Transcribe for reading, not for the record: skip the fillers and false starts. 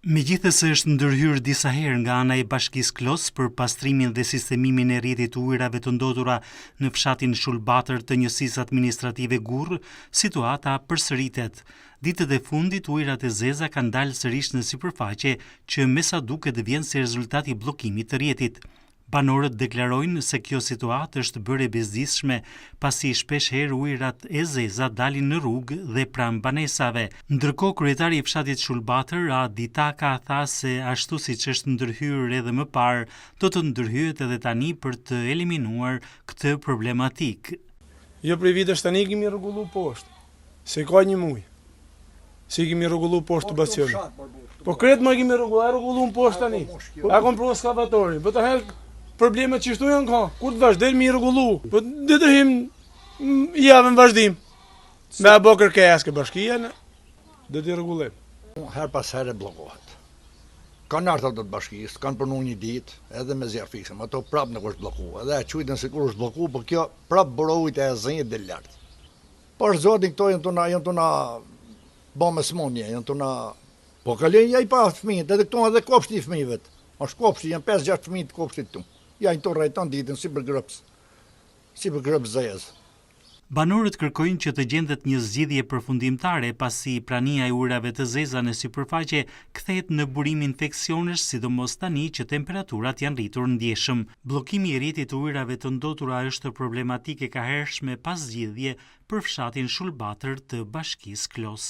Megjithëse është ndërhyrë disa herë nga ana e Bashkisë Klos për pastrimin dhe sistemimin e rrjetit të ujërave të ndotura në fshatin Shulbatër të njësisë administrative Gurrë, situata përsëritet. Ditët e fundit ujërat e zeza kanë dalë sërish në sipërfaqe, që me sa duket vjen si rezultat i bllokimit të rrjetit. Banorët deklarojnë se kjo situatë është bërë e bezdisshme, pasi shpesh herë ujërat e zeza dalin në rrugë dhe pranë banesave. Ndërkohë, kryetari i fshatit Shulbatër, Adi Taka, tha se ashtu siç është ndërhyrë edhe më parë, do të ndërhyet edhe tani për të eliminuar këtë problematikë. Jo prej vitesh tani kemi rregullu poshtë. Se ka një muj. Si kemi rregullu poshtë të bacionit. Po kretë më kemi rregullu poshtë tani. A kom pru ekskavatori. Po të helë problemet që shtu janë ka, kur të vazhdojnë mi rregullu, po dhe të him javën vazhdim, me abo kërkejas ke bashkia, dhe të rregullim. Her pas herë blokohet. Kanë artat të bashkisë, kanë përnu një ditë, edhe me zjarë fiksëm, ato prapë nuk është bloku, edhe e qujtën se kur është bloku, po kjo prapë borojt e zënjit dhe lartë. Po është zotin këto janë të na bo me smonje, janë të na, po kalin ja i pa fëmijët, edhe këto edhe kopshti i fëmijëvet, është kopshti, janë 5-6 fëmijët kopshtit tu. Ja i të rajton ditën si për grëpës zezë. Banorët kërkojnë që të gjendet një zgjidhje përfundimtare pasi prania e ujërave të zeza në sipërfaqe kthehet në burim infeksionesh, sidomos tani që temperaturat janë rritur ndjeshëm. Bllokimi i rrjetit të ujërave të ndotura është problematikë e kahershme pas zgjidhje për fshatin Shulbatër të Bashkisë Klos.